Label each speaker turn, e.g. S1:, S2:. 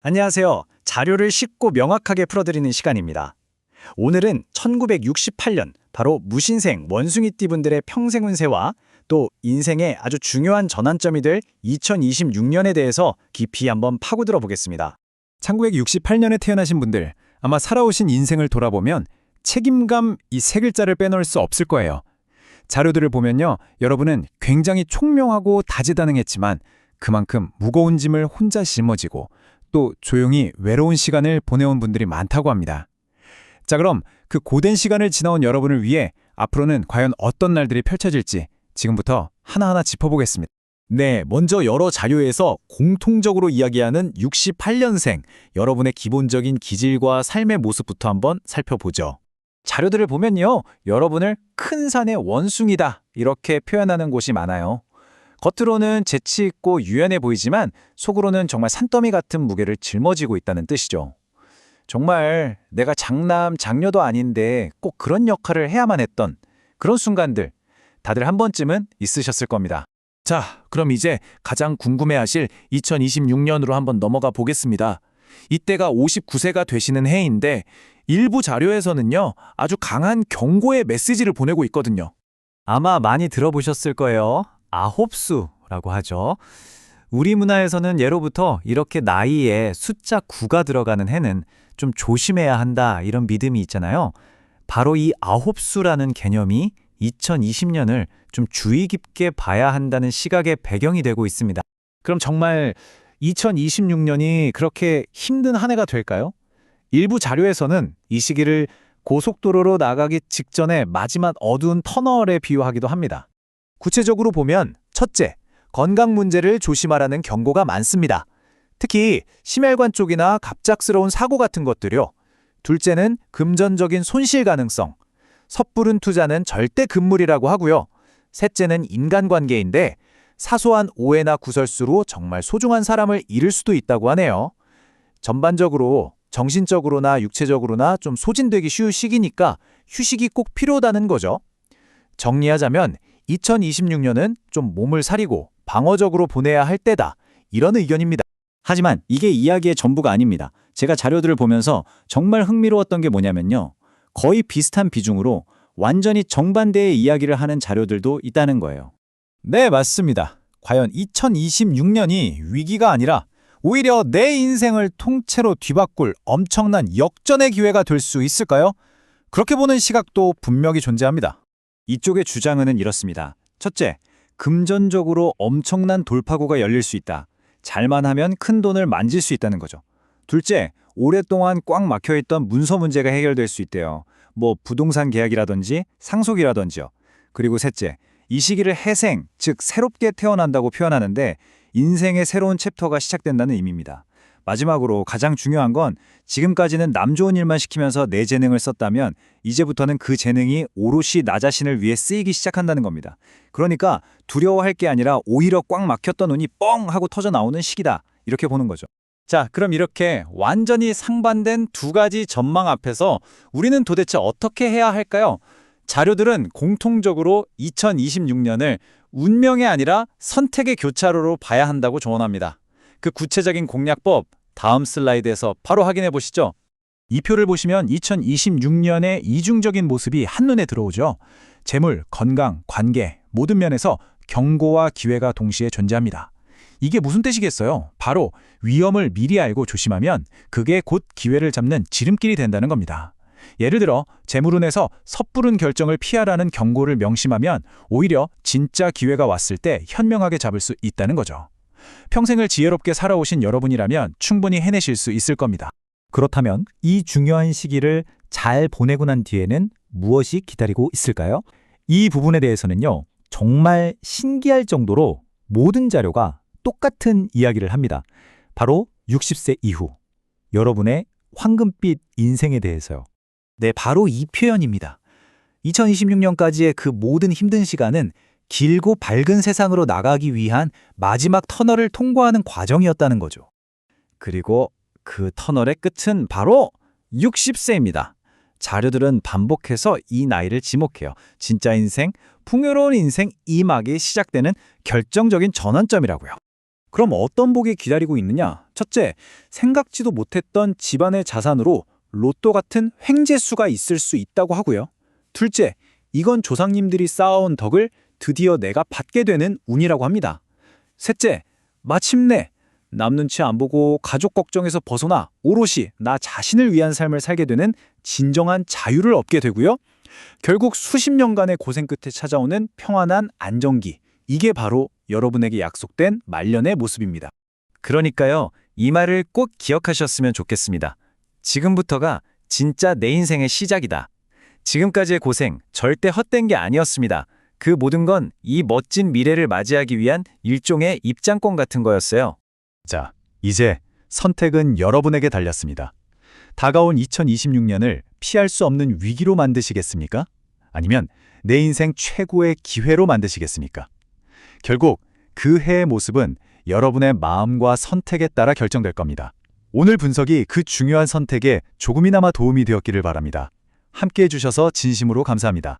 S1: 안녕하세요. 자료를 쉽고 명확하게 풀어드리는 시간입니다. 오늘은 1968년 바로 무신생 원숭이띠 분들의 평생 운세와 또 인생의 아주 중요한 전환점이 될 2026년에 대해서 깊이 한번 파고들어 보겠습니다.
S2: 1968년에 태어나신 분들, 아마 살아오신 인생을 돌아보면 책임감 이 세 글자를 빼놓을 수 없을 거예요. 자료들을 보면요, 여러분은 굉장히 총명하고 다재다능했지만 그만큼 무거운 짐을 혼자 짊어지고 또 조용히 외로운 시간을 보내온 분들이 많다고 합니다. 자, 그럼 그 고된 시간을 지나온 여러분을 위해 앞으로는 과연 어떤 날들이 펼쳐질지 지금부터 하나하나 짚어보겠습니다.
S1: 네, 먼저 여러 자료에서 공통적으로 이야기하는 68년생, 여러분의 기본적인 기질과 삶의 모습부터 한번 살펴보죠. 자료들을 보면요, 여러분을 큰 산의 원숭이다 이렇게 표현하는 곳이 많아요. 겉으로는 재치 있고 유연해 보이지만 속으로는 정말 산더미 같은 무게를 짊어지고 있다는 뜻이죠. 정말 내가 장남, 장녀도 아닌데 꼭 그런 역할을 해야만 했던 그런 순간들 다들 한 번쯤은 있으셨을 겁니다.
S3: 자, 그럼 이제 가장 궁금해하실 2026년으로 한번 넘어가 보겠습니다. 이때가 59세가 되시는 해인데 일부 자료에서는요, 아주 강한 경고의 메시지를 보내고 있거든요.
S1: 아마 많이 들어보셨을 거예요. 아홉수라고 하죠. 우리 문화에서는 예로부터 이렇게 나이에 숫자 9가 들어가는 해는 좀 조심해야 한다 이런 믿음이 있잖아요. 바로 이 아홉수라는 개념이 2020년을 좀 주의 깊게 봐야 한다는 시각의 배경이 되고 있습니다. 그럼 정말 2026년이 그렇게 힘든 한 해가 될까요? 일부 자료에서는 이 시기를 고속도로로 나가기 직전의 마지막 어두운 터널에 비유하기도 합니다. 구체적으로 보면 첫째, 건강 문제를 조심하라는 경고가 많습니다. 특히 심혈관 쪽이나 갑작스러운 사고 같은 것들요. 둘째는 금전적인 손실 가능성. 섣부른 투자는 절대 금물이라고 하고요. 셋째는 인간관계인데 사소한 오해나 구설수로 정말 소중한 사람을 잃을 수도 있다고 하네요. 전반적으로 정신적으로나 육체적으로나 좀 소진되기 쉬운 시기니까 휴식이 꼭 필요하다는 거죠. 정리하자면 2026년은 좀 몸을 사리고 방어적으로 보내야 할 때다. 이런 의견입니다.
S4: 하지만 이게 이야기의 전부가 아닙니다. 제가 자료들을 보면서 정말 흥미로웠던 게 뭐냐면요. 거의 비슷한 비중으로 완전히 정반대의 이야기를 하는 자료들도 있다는 거예요.
S2: 네, 맞습니다. 과연 2026년이 위기가 아니라 오히려 내 인생을 통째로 뒤바꿀 엄청난 역전의 기회가 될 수 있을까요? 그렇게 보는 시각도 분명히 존재합니다.
S4: 이쪽의 주장은 이렇습니다. 첫째, 금전적으로 엄청난 돌파구가 열릴 수 있다. 잘만 하면 큰 돈을 만질 수 있다는 거죠. 둘째, 오랫동안 꽉 막혀있던 문서 문제가 해결될 수 있대요. 뭐 부동산 계약이라든지 상속이라든지요. 그리고 셋째, 이 시기를 해생, 즉 새롭게 태어난다고 표현하는데 인생의 새로운 챕터가 시작된다는 의미입니다. 마지막으로 가장 중요한 건 지금까지는 남 좋은 일만 시키면서 내 재능을 썼다면 이제부터는 그 재능이 오롯이 나 자신을 위해 쓰이기 시작한다는 겁니다. 그러니까 두려워할 게 아니라 오히려 꽉 막혔던 운이 뻥 하고 터져 나오는 시기다. 이렇게 보는 거죠.
S1: 자, 그럼 이렇게 완전히 상반된 두 가지 전망 앞에서 우리는 도대체 어떻게 해야 할까요? 자료들은 공통적으로 2026년을 운명이 아니라 선택의 교차로로 봐야 한다고 조언합니다. 그 구체적인 공략법 다음 슬라이드에서 바로 확인해 보시죠.
S2: 이 표를 보시면 2026년의 이중적인 모습이 한눈에 들어오죠. 재물, 건강, 관계 모든 면에서 경고와 기회가 동시에 존재합니다. 이게 무슨 뜻이겠어요? 바로 위험을 미리 알고 조심하면 그게 곧 기회를 잡는 지름길이 된다는 겁니다. 예를 들어 재물운에서 섣부른 결정을 피하라는 경고를 명심하면 오히려 진짜 기회가 왔을 때 현명하게 잡을 수 있다는 거죠. 평생을 지혜롭게 살아오신 여러분이라면 충분히 해내실 수 있을 겁니다.
S5: 그렇다면 이 중요한 시기를 잘 보내고 난 뒤에는 무엇이 기다리고 있을까요? 이 부분에 대해서는요, 정말 신기할 정도로 모든 자료가 똑같은 이야기를 합니다. 바로 60세 이후, 여러분의 황금빛 인생에 대해서요.
S1: 네, 바로 이 표현입니다. 2026년까지의 그 모든 힘든 시간은 길고 밝은 세상으로 나가기 위한 마지막 터널을 통과하는 과정이었다는 거죠. 그리고 그 터널의 끝은 바로 60세입니다. 자료들은 반복해서 이 나이를 지목해요. 진짜 인생, 풍요로운 인생 이 막이 시작되는 결정적인 전환점이라고요.
S4: 그럼 어떤 복이 기다리고 있느냐? 첫째, 생각지도 못했던 집안의 자산으로 로또 같은 횡재수가 있을 수 있다고 하고요. 둘째, 이건 조상님들이 쌓아온 덕을 드디어 내가 받게 되는 운이라고 합니다. 셋째, 마침내 남 눈치 안 보고 가족 걱정에서 벗어나 오롯이 나 자신을 위한 삶을 살게 되는 진정한 자유를 얻게 되고요. 결국 수십 년간의 고생 끝에 찾아오는 평안한 안정기. 이게 바로 여러분에게 약속된 말년의 모습입니다.
S1: 그러니까요, 이 말을 꼭 기억하셨으면 좋겠습니다. 지금부터가 진짜 내 인생의 시작이다. 지금까지의 고생 절대 헛된 게 아니었습니다. 그 모든 건 이 멋진 미래를 맞이하기 위한 일종의 입장권 같은 거였어요.
S4: 자, 이제 선택은 여러분에게 달렸습니다. 다가온 2026년을 피할 수 없는 위기로 만드시겠습니까? 아니면 내 인생 최고의 기회로 만드시겠습니까? 결국 그 해의 모습은 여러분의 마음과 선택에 따라 결정될 겁니다. 오늘 분석이 그 중요한 선택에 조금이나마 도움이 되었기를 바랍니다. 함께 해주셔서 진심으로 감사합니다.